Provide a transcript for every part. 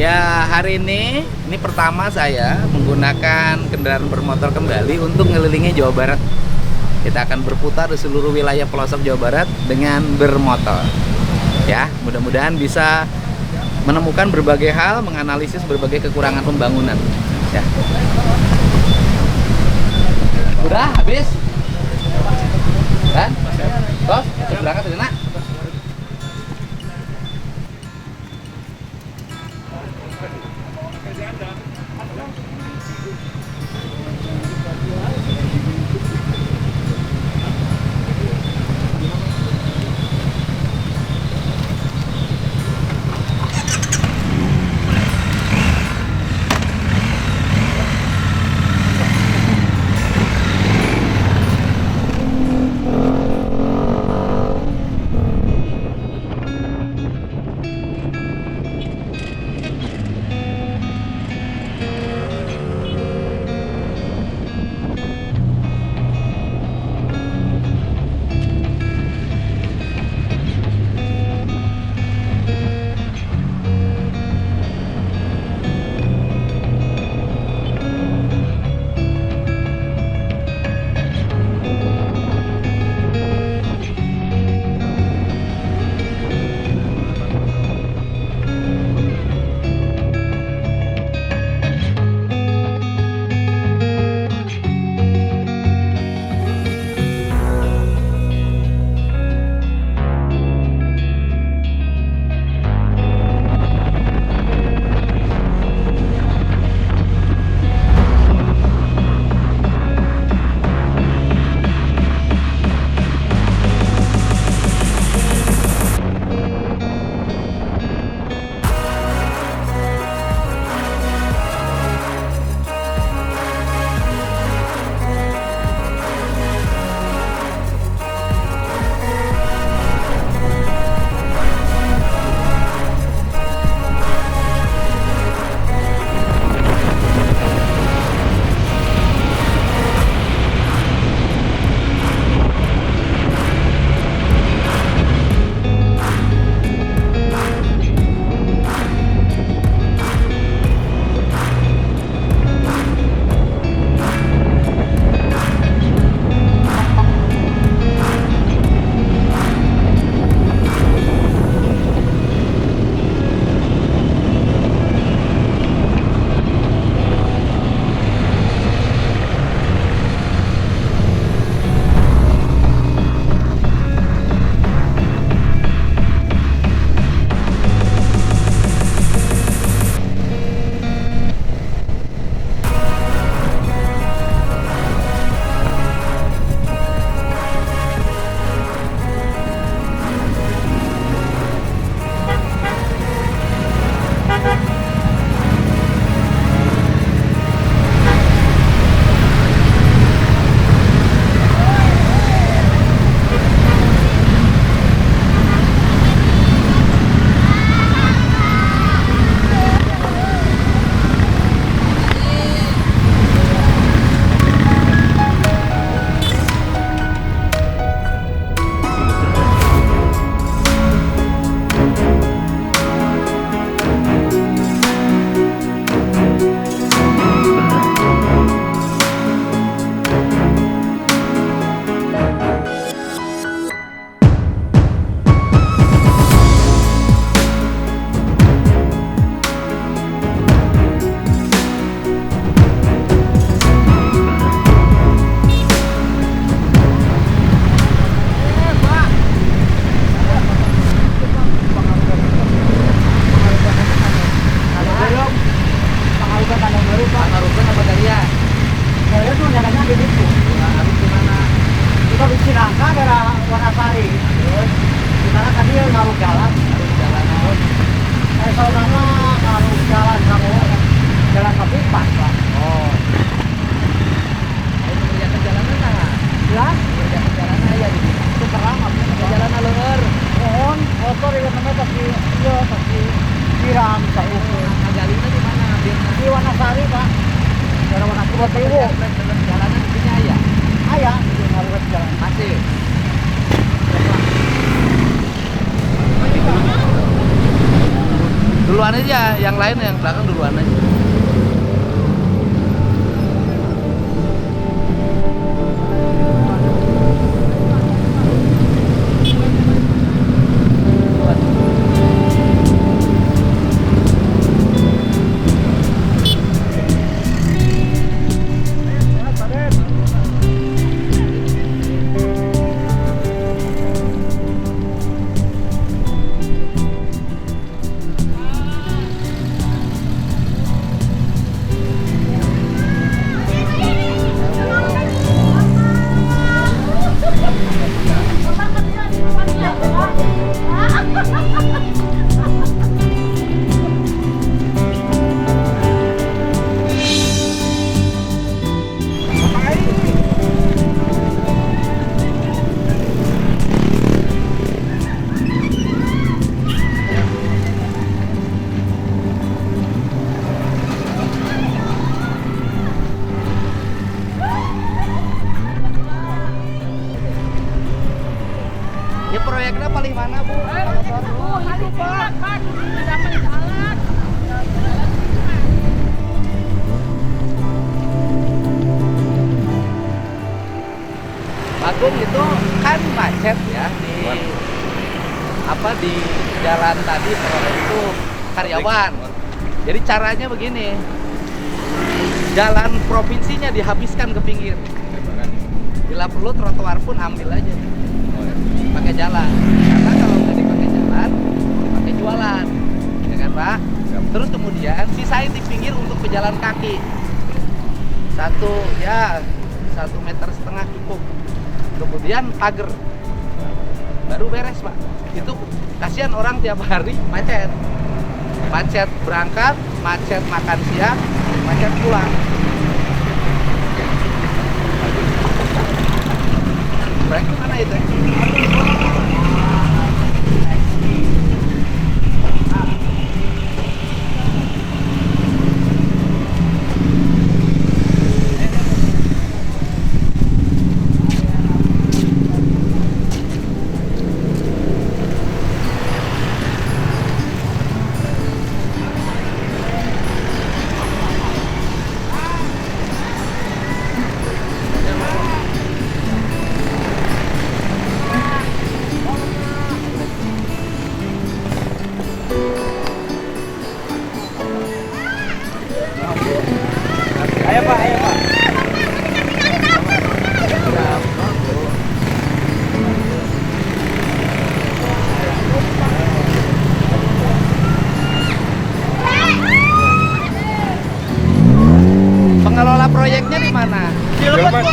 Ya, hari ini pertama saya menggunakan kendaraan bermotor kembali untuk ngelilingi Jawa Barat. Kita akan berputar di seluruh wilayah pelosok Jawa Barat dengan bermotor. Ya, mudah-mudahan bisa menemukan berbagai hal, menganalisis berbagai kekurangan pembangunan. Ya. Udah habis? Kan? Tos, berangkat ke sana. Duluan aja, yang lain yang belakang duluan aja. Ya proyeknya paling mana, Bu? Agung itu kan macet ya di jalan tadi itu karyawan. Jadi caranya begini. Jalan provinsinya dihabiskan ke pinggir. Bila perlu trotoar pun ambil aja. Pakai jalan, karena kalau nggak dipakai jalan, dipakai jualan, ya kan Pak? Terus kemudian sisain di pinggir untuk pejalan kaki, 1,5 meter cukup. Kemudian pagar, baru beres Pak. Itu kasihan orang tiap hari macet berangkat, macet makan siang, macet pulang. Proyek mana itu? Ayo Pak. Pengelola proyeknya di mana? Di Lebet, Bu.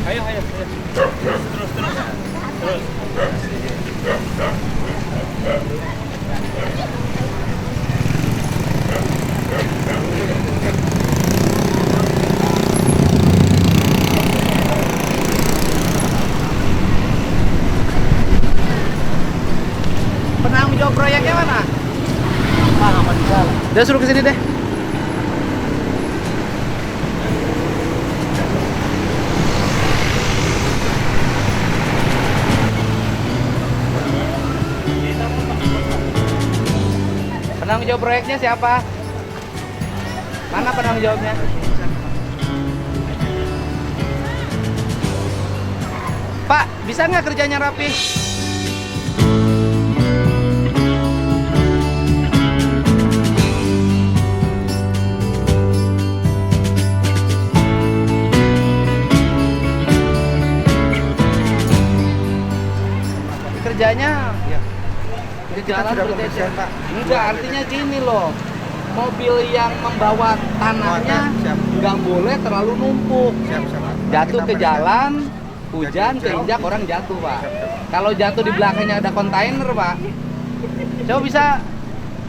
Ayo. Terus. Penanggung jawab proyeknya mana? Pak, aman di jalan. Udah suruh kesini deh. Penanggung jawab proyeknya siapa? Mana penanggung jawabnya? Pak, bisa nggak kerjanya rapi? Kerjanya ya. Jalan sudah pembersihan, Pak. Enggak, artinya gini loh. Mobil yang membawa tanahnya nggak boleh terlalu numpuk. Jatuh ke jalan, hujan, keinjak orang jatuh, Pak. Kalau jatuh di belakangnya ada kontainer, Pak. Coba bisa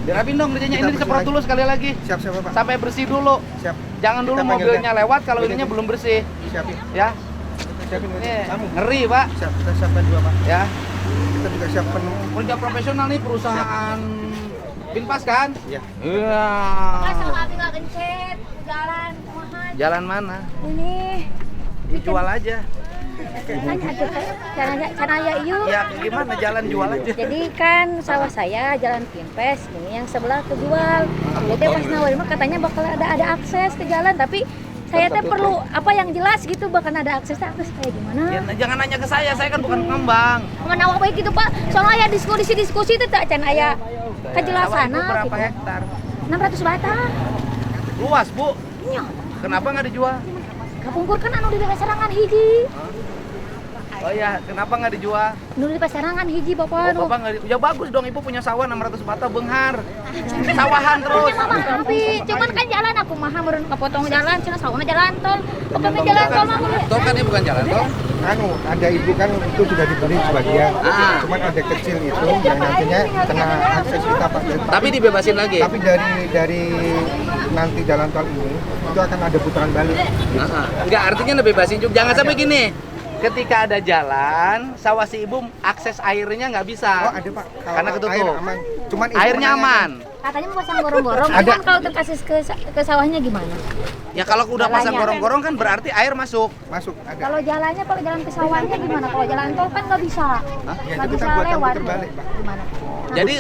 Dirapin dong kerjanya, ini disemprot dulu sekali lagi. Siap, siap Pak. Sampai bersih dulu. Siap. Jangan dulu Kita panggil mobilnya lewat kalau ininya belum bersih. Siapin. Ya. Siapin. Kamu. Ngeri, Pak. Siap, kita siapkan juga Pak. Ya. Kita juga siapkan. Kerja profesional nih perusahaan Pinpas kan? Iya. Iya. Sama Abi nggak gencet, jalan, kumaha. Jalan mana? Ini. Jual aja. Tanya aja cara ya yuk. Ya gimana jalan jual aja. Jadi kan sawah saya jalan Pinpes, ini yang sebelah kejual. Jadi pas nawarin mah katanya bakal ada akses ke jalan, tapi saya teh perlu apa yang jelas gitu, bakal ada akses kayak gimana? Ya, jangan nanya ke saya kan bukan pengembang. Mana apa gitu Pak? Soalnya aya diskusi itu tak can aya kejelasan Berapa gitu. hektar? 600 bata. Luas, Bu. Nya. Kenapa nggak dijual? Kapungkur kan anu di pasarangan hiji. Oh ya, kenapa nggak dijual? Nu di pasarangan hiji Oh, Bapak. Bapak nggak ya bagus dong, Ibu punya sawah 600 bata benghar. Sawahan terus. Punya mama tapi cuman kan jalan aku mah meureun kapotong jalan cenah sawahna jalan tol. Pokoknya jalan tol mah Tol kan ini bukan jalan tol. Anu, ada ibu kan itu sudah dibeli sebagian. Cuman ada kecil itu yang nantinya kena akses kita Pak. Tapi dibebasin lagi. Tapi dari nanti jalan tol ini itu akan ada putaran balik. Enggak, artinya dibebasin juga. Jangan sampai gini. Ketika ada jalan, sawah si ibu akses airnya nggak bisa. Oh ada Pak. Kalau Karena ketutup. Air aman. Cuman ibu Airnya aman. katanya mau pasang gorong-gorong. Ada. Kan kalau terkasih ke sawahnya gimana? Ya kalau udah pasang Jalannya. gorong-gorong kan berarti air masuk. masuk ada. Kalau jalannya kalau jalan ke sawahnya gimana? Kalau jalan tol kan nggak bisa. Ya Nggak itu bisa kita buat lewat. putar balik Pak. Gimana? Nah, Jadi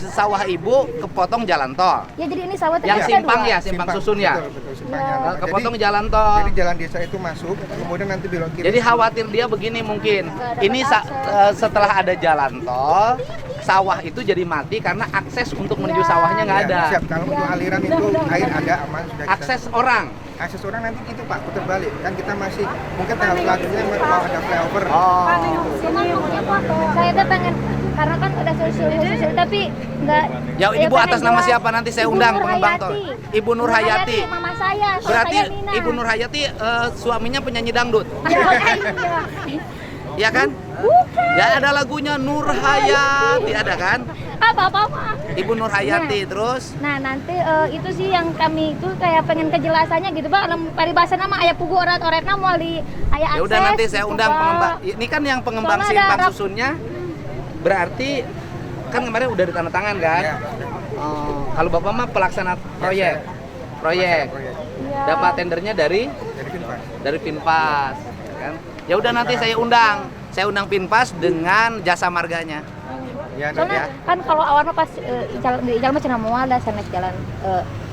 sawah ibu kepotong jalan tol. ya jadi ini sawah tuh Yang ada simpang dua. ya, simpang susun ya. Betul, simpangnya. Ya. Nah, Kepotong jalan tol. Jadi jalan desa itu masuk, kemudian nanti belok kiri. Jadi khawatir dia begini mungkin. Nggak ada Ini akses. setelah ada jalan tol, sawah itu jadi mati karena akses untuk menuju sawahnya nggak Ya, ada. siap. Kalau untuk aliran itu air ada aman sudah kita. Akses orang. Akses orang nanti itu Pak putar balik. Kan kita masih mungkin tahap selanjutnya mau ada flyover. Oh. Cuman maksudnya Pak, saya tuh pengen karena kan udah susul tapi nggak. Ya ibu pengen atas nama jelas. siapa nanti saya Ibu undang Nur pengembang tol. Hayati. Ibu Nur Hayati. Mama saya. kalau Berarti saya Nina. Ibu Nur Hayati suaminya penyanyi dangdut. Iya. Ya kan? Bukan. Ya ada lagunya Nur Hayati ada kan? Apa? Ibu Nur Hayati terus Nah nanti itu sih yang kami itu kayak pengen kejelasannya gitu Pak. Paribasa nama ayah pugu orat-oratna mau di ayah akses. ya udah nanti saya gitu, undang Pak. pengembang. Ini kan yang pengembang Soalnya ada simpang Arab. susunnya berarti kan kemarin udah ditandatangan kan? Ya, Oh, kalau Bapak mah pelaksana proyek. Proyek. proyek. Iya. Dapat tendernya dari Jadi Pinpas. Pinpas, ya kan? Ya udah nanti saya undang. Saya undang Pinpas dengan jasa marganya. Ya nanti Soalnya ya. kan kalau awalnya pas di jalan mah cenah moal da sanes jalan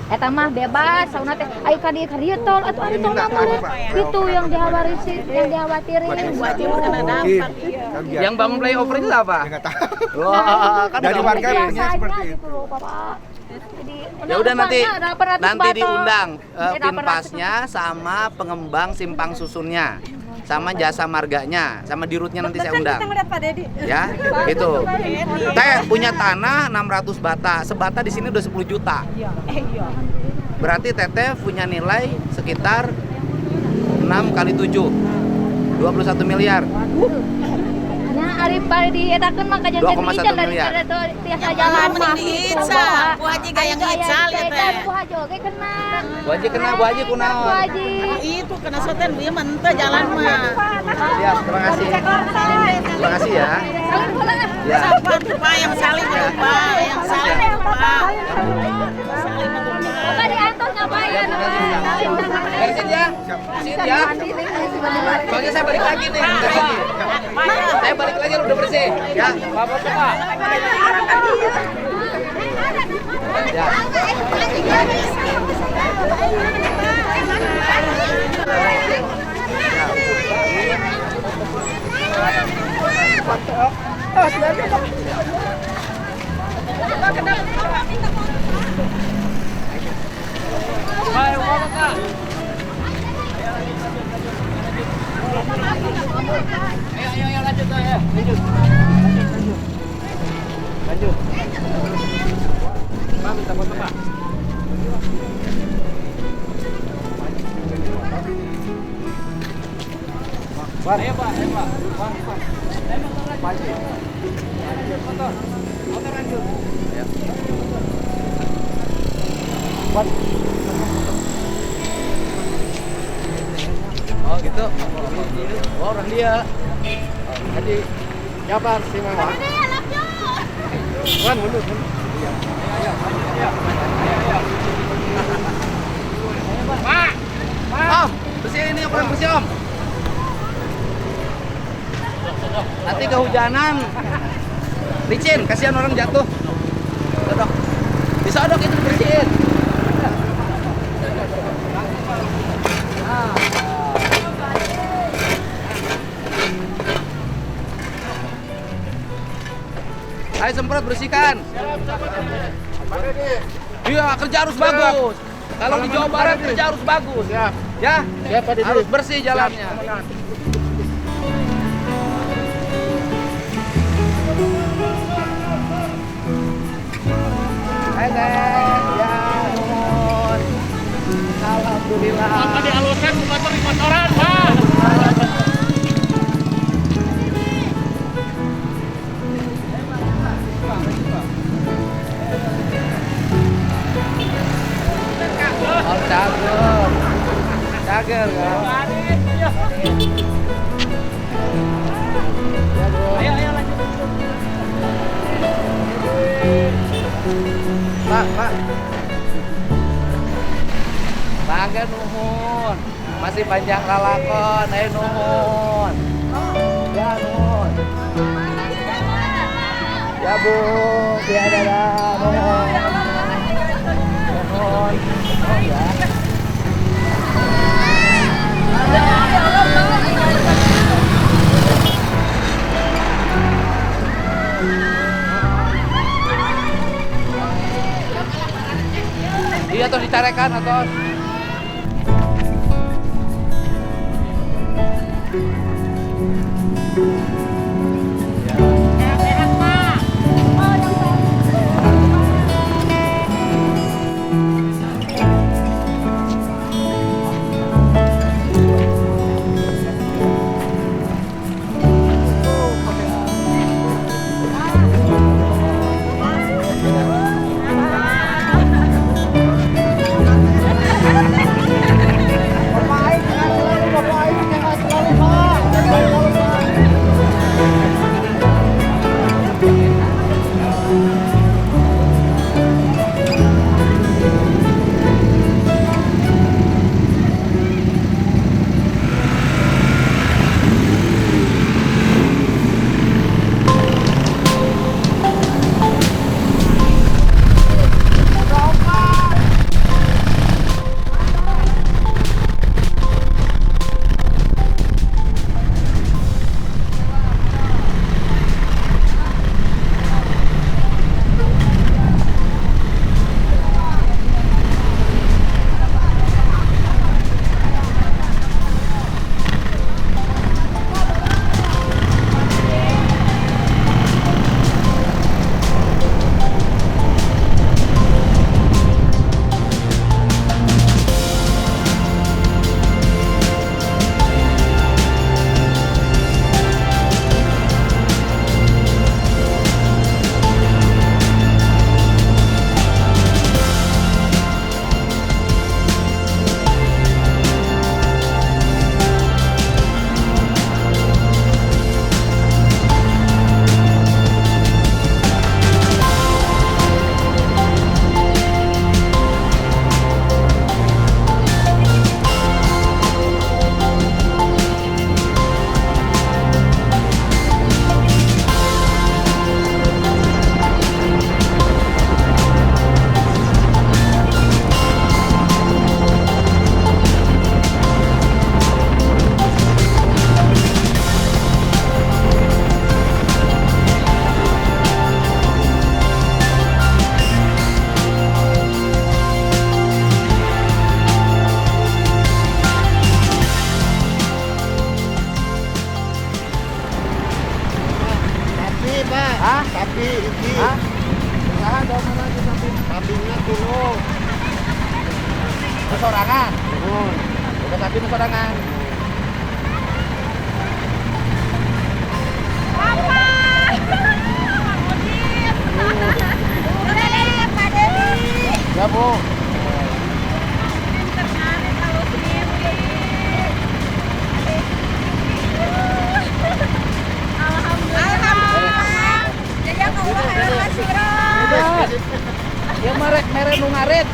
eta mah bebas sauna teh ayo ka dieu tol atuh ari tol mah itu yang dikhawatirin Mungkin. Kan biar- Yang bangun flyover itu apa? Ya, nggak tahu. Wah, kan Dari nggak warga mungkin. punya seperti itu. gitu loh Bapak. Jadi Ya udah nanti ada 800 nanti bata. diundang 800. Pinpasnya sama pengembang simpang susunnya sama jasa marganya sama dirutnya nanti saya undang ya itu saya punya tanah 600 bata sebata di sini udah 10 juta berarti teteh punya nilai sekitar 6 kali 7 21 miliar Nah, ari dietakeun mah ka 2,1 dari miliar. tiasa jalan mah. Bu Haji gayang ical ya teh. Bu Haji oge kena. Bu Haji kena Bu Haji Bu kunaon Haji. Itu kena soten dia mente jalan mah. siap terima kasih ya Saling bola. ya Siapa tuh Pak yang saling lupa, yang saling lupa. Saling lupa. Bapak diantos ngapain? beresin ya beresin ya soalnya saya balik lagi nih bentar lagi. Saya balik lagi udah bersih ya Bapak Pak ya ayo lanjut ya lanjut Pak minta foto Pak ayo Pak Pak lanjut foto lanjut ya Oh gitu. Oh, orang dia. Jadi siapa si Mama? Wan mundur. Pak. Om, bersih ini kurang bersih Om. Nanti kehujanan. Licin, kasihan orang jatuh. Sodok. Disodok itu dibersihin. Ayo semprot bersihkan. Iya, kerja harus bagus. Kalau di Jawa Barat kerja harus bagus. Ya, harus bersih jalannya. Hai Teh, ya nuhun. Alhamdulillah. Motor dihalusin, motor di motoran, Pak. Oh, cager. Cager kan? Ya, bro. Ayo lanjut. Pak. Mangga nuhun. Masih panjang lalakon, ayo nuhun. Ya nuhun. Ya Bu, ya dadah, nuhun. Nuhun. Oh ya. Iya atau dicarekan atau Tapi iki. Hah? Usaha dong mana aja sapi. Sapinya kilo. Sorangan. Udah sapi sorangan. Ya Bu. merek mere nu ngarit.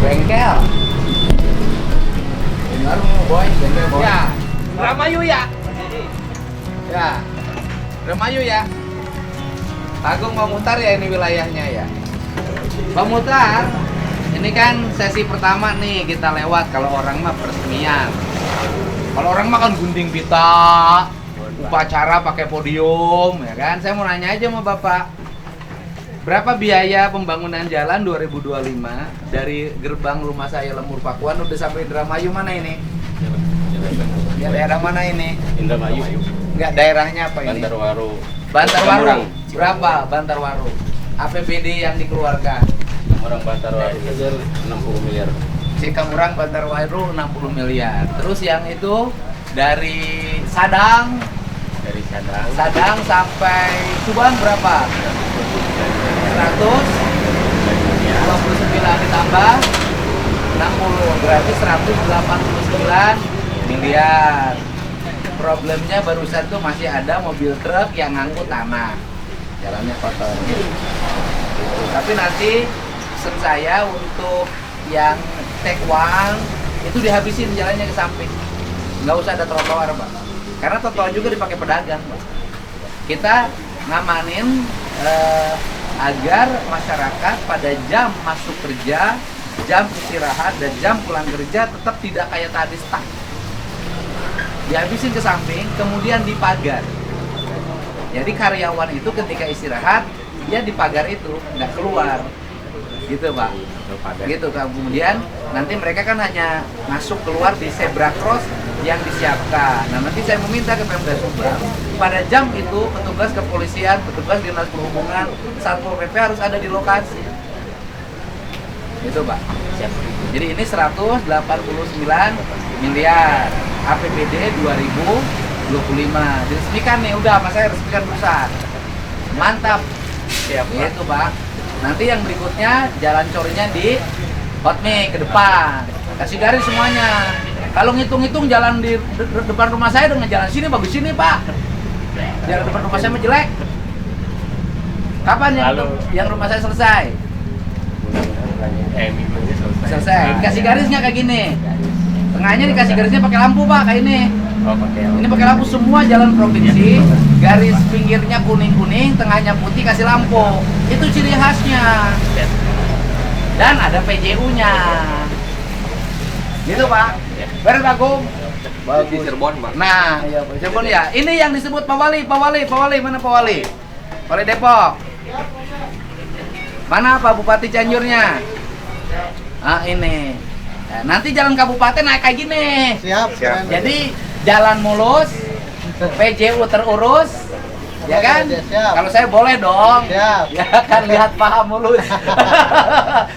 Bengkel. Benar boy, bengkel boy. Ya, Ramayu ya. Ya, Ramayu ya. Agung mau mutar ya ini wilayahnya ya. Bang Mutar, ini kan sesi pertama nih kita lewat. Kalau orang mah peresmian. Kalau orang mah kan gunting pita, upacara pakai podium, ya kan? Saya mau nanya aja sama Bapak. Berapa biaya pembangunan jalan 2025 dari gerbang rumah saya Lemur Pakuan udah sampai Indramayu mana ini? Ya daerah mana ini? Indramayu. Enggak, daerahnya apa ini? Bantarwaru. Bantarwaru. Berapa Bantarwaru? APBD yang dikeluarkan? Orang Bantarwaru 60 miliar. Cikamurang Bantarwaru 60 miliar. Terus yang itu dari Sadang sampai Subang berapa? 129 ditambah 60, berarti 189 miliar. Problemnya barusan tuh masih ada mobil truk yang ngangkut tanah, jalannya kotor. Tapi nanti pesan saya untuk yang take one itu dihabisin jalannya ke samping, nggak usah ada trotoar, Pak. Karena trotoar juga dipakai pedagang, Pak. Kita ngamanin agar masyarakat pada jam masuk kerja, jam istirahat, dan jam pulang kerja tetap tidak kayak tadi stuck. Dihabisin ke samping, kemudian dipagar. Jadi karyawan itu ketika istirahat, dia di pagar itu, nggak keluar. Gitu, Pak. Gitu, kemudian nanti mereka kan hanya masuk keluar di zebra cross yang disiapkan. Nah, nanti saya meminta ke Pemda Subang, pada jam itu petugas kepolisian, petugas dinas perhubungan, Satpol PP harus ada di lokasi. Gitu, Pak. Jadi ini 189 miliar APBD 2025. Diresmikan nih, udah Mas saya resmikan pusat. Mantap. Siap, gitu, Pak. Nanti yang berikutnya jalan corinya di Hotme ke depan. Kasih garis semuanya. Kalau ngitung-ngitung jalan di depan rumah saya dengan jalan sini bagus sini, Pak. Jalan depan rumah saya mah jelek. Kapan yang rumah saya selesai? Minggunya Selesai. Dikasih garis nggak kayak gini? Tengahnya dikasih garisnya pakai lampu, Pak, kayak ini. Oh, pakai. Ini pakai lampu semua jalan provinsi, garis pinggirnya kuning-kuning, tengahnya putih kasih lampu. Itu ciri khasnya. Dan ada PJU-nya. Gitu, Pak. Beres, Pak Gung? Di Cirebon, Bang. Nah, iya, Pak Cirebon ya. Ini yang disebut Pak Wali. Mana Pak Wali? Wali Depok. Mana Pak Bupati Cianjurnya? Ah, ini. Nah, nanti jalan kabupaten naik kayak gini. Siap. Jadi jalan mulus, PJU terurus, ya kan? Siap. Kalau saya boleh dong. Siap. Ya kan lihat paham mulus.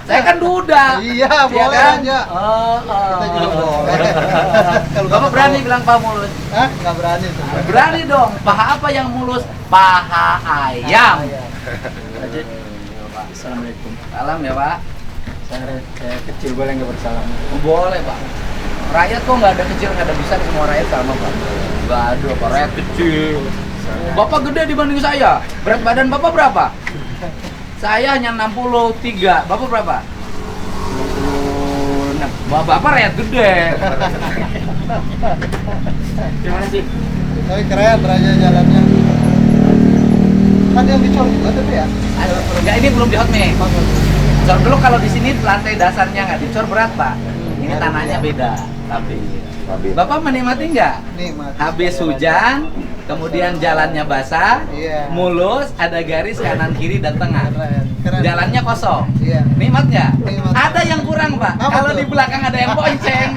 Saya kan duda. Iya, ya boleh kan? aja. Kita juga boleh. Kalau Bapak nggak berani tahu- bilang paha mulus? Hah? Nggak berani tuh. Berani dong. Paha apa yang mulus? Paha ayam. Assalamualaikum. Salam ya, Pak. Saya kecil boleh nggak bersalam? Boleh, Pak. Rakyat kok nggak ada kecil, nggak ada besar, semua rakyat sama, Pak. Nggak ada, Pak. Rakyat kecil. Bapak gede dibanding saya. Berat badan Bapak berapa? Saya hanya 63. Bapak berapa? 66. Bapak rakyat gede. Terima kasih. Tapi keren raja jalannya. Kan yang dicor juga tapi ya. Enggak, ini belum di hot mix. Cor dulu kalau di sini lantai dasarnya nggak dicor berat, Pak. Ini tanahnya beda. Tapi Bapak menikmati nggak? Nikmat. Habis hujan, kemudian jalannya basah, Iya. mulus, ada garis kanan kiri dan tengah. Keren. Jalannya kosong. Iya. Nikmat nggak? Nikmat. Ada yang kurang, Pak. Apa Kalau tuh? di belakang ada yang bonceng.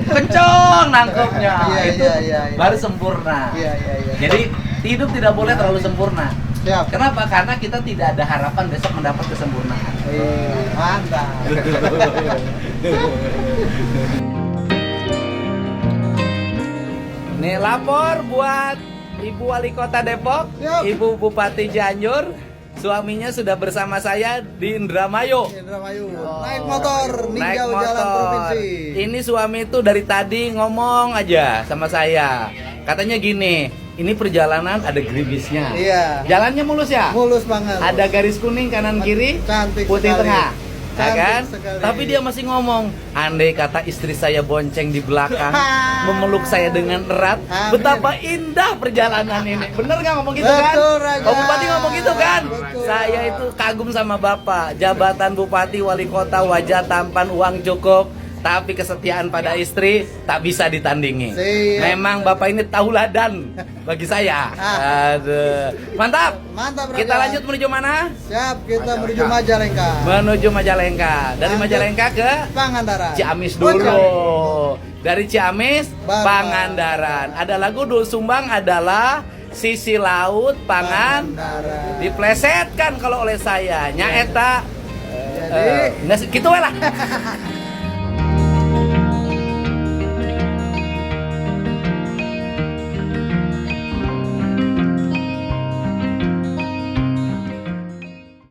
Kencong nangkepnya. Iya, Itu iya. baru sempurna. Iya. Jadi hidup tidak boleh terlalu sempurna. Siap. Kenapa? Karena kita tidak ada harapan besok mendapat kesempurnaan. Mantap. Nih lapor buat Ibu Wali Kota Depok, Siap. Ibu Bupati Cianjur, suaminya sudah bersama saya di Indramayu. Indramayu. Naik motor Naik ninjau jalan motor. provinsi. Ini suami itu dari tadi ngomong aja sama saya. Katanya gini, ini perjalanan ada geribisnya. Iya. Jalannya mulus ya? Mulus banget. Ada garis kuning kanan kiri, Cantik putih sekali. tengah. Ya Cantik kan? sekali. Tapi dia masih ngomong, andai kata istri saya bonceng di belakang, memeluk saya dengan erat, Amin. betapa indah perjalanan ini. Bener nggak ngomong gitu kan? Betul, Raja. Pak Bupati ngomong gitu kan? Betul. Saya itu kagum sama Bapak. Jabatan Bupati, Wali Kota, wajah tampan, uang cukup. Tapi kesetiaan pada istri tak bisa ditandingi. Siap. Memang Bapak ini tauladan bagi saya. Aduh. Mantap. Mantap, Raja. Kita lanjut menuju mana? Siap, kita menuju Majalengka. Menuju Majalengka. Dari Lanjut. Majalengka ke Pangandaran. Ciamis Oh, dulu. Ciamis. Dari Ciamis, Baru. Pangandaran. Ada lagu Dul Sumbang adalah Sisi Laut Pangandaran. diplesetkan kalau oleh saya. Nyaeta Jadi nggak gitu lah.